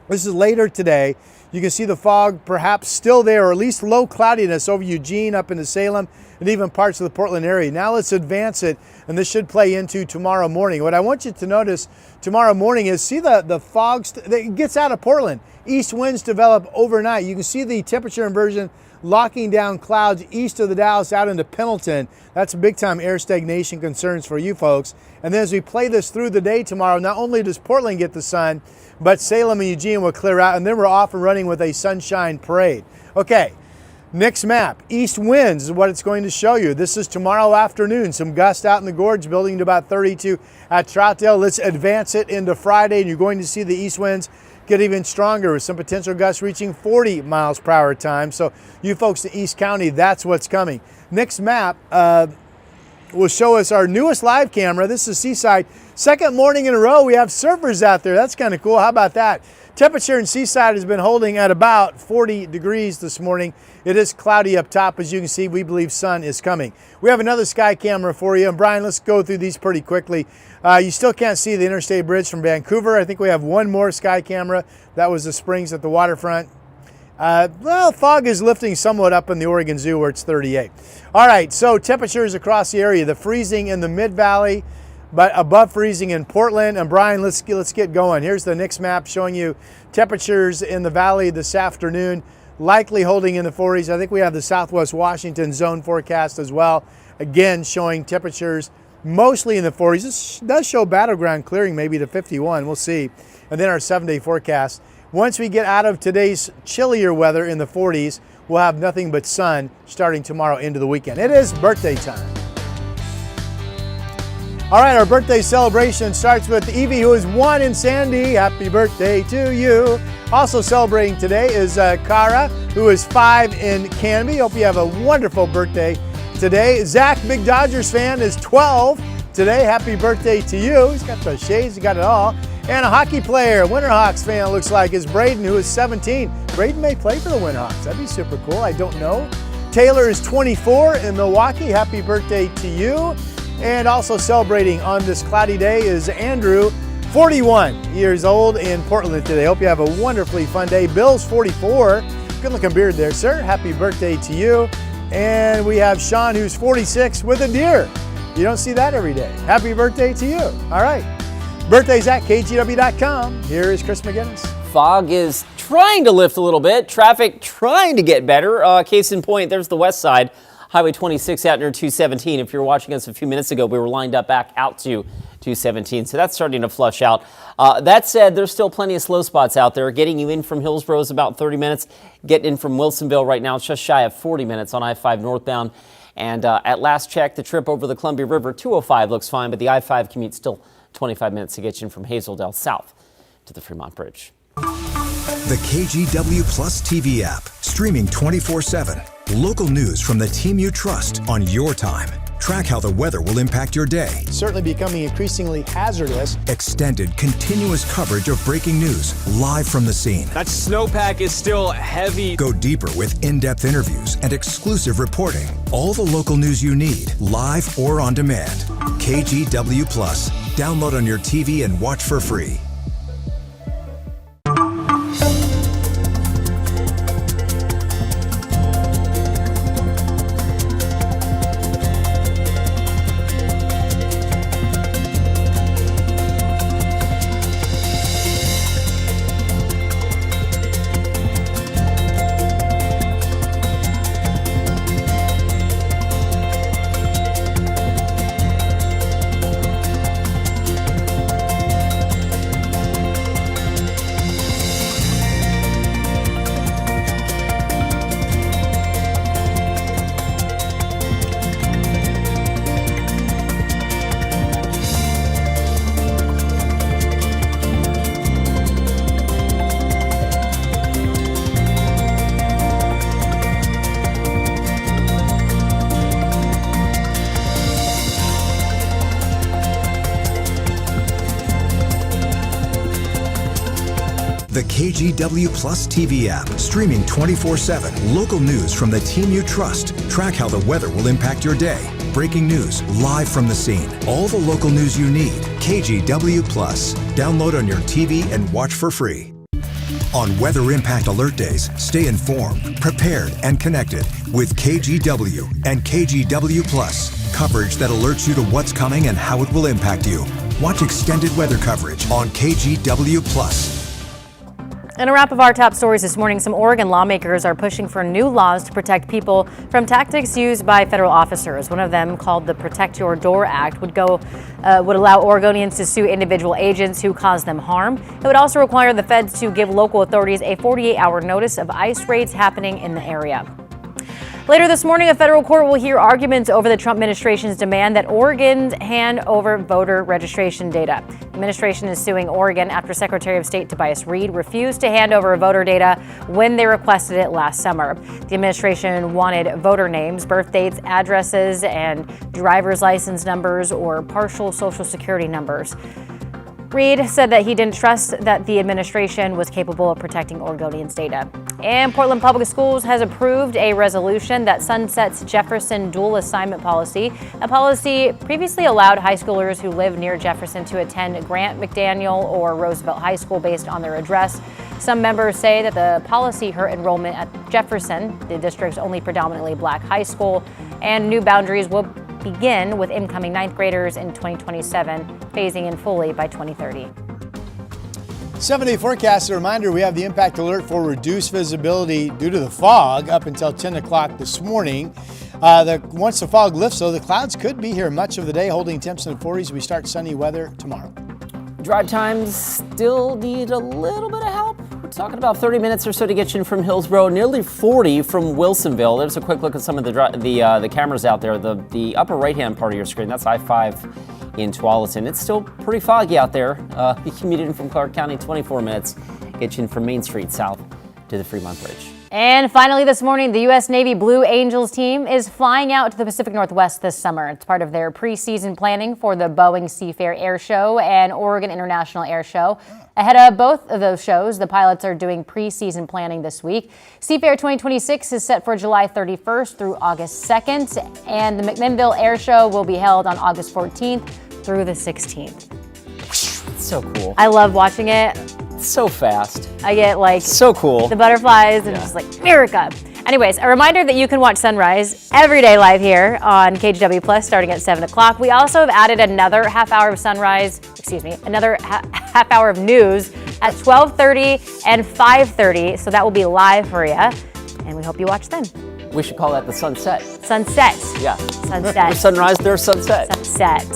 This is later today. You can see the fog perhaps still there, or at least low cloudiness over Eugene, up into Salem, and even parts of the Portland area. Now let's advance it, and this should play into tomorrow morning. What I want you to notice tomorrow morning is see the fog that gets out of Portland. East winds develop overnight. You can see the temperature inversion locking down clouds east of the Dalles out into Pendleton. That's big time air stagnation concerns for you folks. And then as we play this through the day tomorrow, not only does Portland get the sun, but Salem and Eugene will clear out, and then we're off and running with a sunshine parade. Okay, next map, east winds is what it's going to show you. This is tomorrow afternoon. Some gusts out in the gorge, building to about 32 at Troutdale. Let's advance it into Friday, and you're going to see the east winds get even stronger with some potential gusts reaching 40 miles per hour time. So you folks in East County, that's what's coming. Next map will show us our newest live camera. This is Seaside. Second morning in a row, we have surfers out there. That's kind of cool. How about that? Temperature in Seaside has been holding at about 40 degrees this morning. It is cloudy up top. As you can see, we believe sun is coming. We have another sky camera for you. And Brian, let's go through these pretty quickly. You still can't see the interstate bridge from Vancouver. I think we have one more sky camera. That was the springs at the waterfront. Well, fog is lifting somewhat up in the Oregon Zoo where it's 38. All right, so temperatures across the area. The freezing in the mid-valley, but above freezing in Portland. And Brian, let's get going. Here's the NICS map showing you temperatures in the valley this afternoon, likely holding in the 40s. I think we have the Southwest Washington zone forecast as well. Again, showing temperatures mostly in the 40s. This does show battleground clearing maybe to 51. We'll see. And then our 7-day forecast. Once we get out of today's chillier weather in the 40s, we'll have nothing but sun starting tomorrow into the weekend. It is birthday time. All right, our birthday celebration starts with Evie, who is 1 in Sandy. Happy birthday to you. Also celebrating today is Cara, who is 5 in Canby. Hope you have a wonderful birthday today. Zach, big Dodgers fan, is 12 today. Happy birthday to you. He's got the shades, he's got it all. And a hockey player, Winterhawks fan, looks like, is Braden, who is 17. Braden may play for the Winterhawks. That'd be super cool. I don't know. Taylor is 24 in Milwaukee. Happy birthday to you. And also celebrating on this cloudy day is Andrew, 41 years old in Portland today. Hope you have a wonderfully fun day. Bill's 44. Good looking beard there, sir. Happy birthday to you. And we have Sean, who's 46 with a deer. You don't see that every day. Happy birthday to you. All right. Birthdays at KGW.com. Here is Chris McGinnis. Fog is trying to lift a little bit. Traffic trying to get better. Case in point, there's the west side. Highway 26 out near 217. If you were watching us a few minutes ago, we were lined up back out to 217. So that's starting to flush out. That said, there's still plenty of slow spots out there. Getting you in from Hillsborough is about 30 minutes. Getting in from Wilsonville right now, it's just shy of 40 minutes on I-5 northbound. And at last check, the trip over the Columbia River, 205 looks fine, but the I-5 commute still 25 minutes to get you in from Hazeldale south to the Fremont Bridge. The KGW Plus TV app, streaming 24/7. Local news from the team you trust on your time. Track how the weather will impact your day. Certainly becoming increasingly hazardous. Extended, continuous coverage of breaking news live from the scene. That snowpack is still heavy. Go deeper with in-depth interviews and exclusive reporting. All the local news you need, live or on demand. KGW Plus. Download on your TV and watch for free. The KGW Plus TV app, streaming 24/7. Local news from the team you trust. Track how the weather will impact your day. Breaking news live from the scene. All the local news you need. KGW Plus. Download on your TV and watch for free. On Weather Impact Alert Days, stay informed, prepared, and connected with KGW and KGW Plus. Coverage that alerts you to what's coming and how it will impact you. Watch extended weather coverage on KGW Plus. In a wrap of our top stories this morning, some Oregon lawmakers are pushing for new laws to protect people from tactics used by federal officers. One of them, called the Protect Your Door Act, would allow Oregonians to sue individual agents who cause them harm. It would also require the feds to give local authorities a 48-hour notice of ICE raids happening in the area. Later this morning, a federal court will hear arguments over the Trump administration's demand that Oregons hand over voter registration data. The administration is suing Oregon after Secretary of State Tobias Reed refused to hand over voter data when they requested it last summer. The administration wanted voter names, birth dates, addresses, and driver's license numbers or partial Social Security numbers. Reid said that he didn't trust that the administration was capable of protecting Oregonians' data. And Portland Public Schools has approved a resolution that sunsets Jefferson dual assignment policy. A policy previously allowed high schoolers who live near Jefferson to attend Grant, McDaniel, or Roosevelt High School based on their address. Some members say that the policy hurt enrollment at Jefferson, the district's only predominantly black high school, and new boundaries will begin with incoming 9th graders in 2027, phasing in fully by 2030. 7-day forecast. A reminder, we have the impact alert for reduced visibility due to the fog up until 10 o'clock this morning. Once the fog lifts, though, the clouds could be here much of the day, holding temps in the 40s. We start sunny weather tomorrow. Drive times still need a little bit of help. We're talking about 30 minutes or so to get you in from Hillsborough, nearly 40 from Wilsonville. There's a quick look at some of the cameras out there. The upper right-hand part of your screen, that's I-5 in Tualatin. It's still pretty foggy out there. You commuted in from Clark County, 24 minutes. Get you in from Main Street south to the Fremont Bridge. And finally this morning, the U.S. Navy Blue Angels team is flying out to the Pacific Northwest this summer. It's part of their preseason planning for the Boeing Seafair Air Show and Oregon International Air Show. Ahead of both of those shows, the pilots are doing preseason planning this week. Seafair 2026 is set for July 31st through August 2nd, and the McMinnville Air Show will be held on August 14th through the 16th. It's so cool. I love watching it. So fast. I get like so cool. The butterflies and just like America. Anyways, a reminder that you can watch sunrise every day live here on KGW Plus starting at 7 o'clock. We also have added another half hour of another half hour of news at 12:30 and 5:30. So that will be live for you. And we hope you watch then. We should call that the sunset. Sunset. Yeah. Sunset. There's sunrise, there's sunset. Sunset.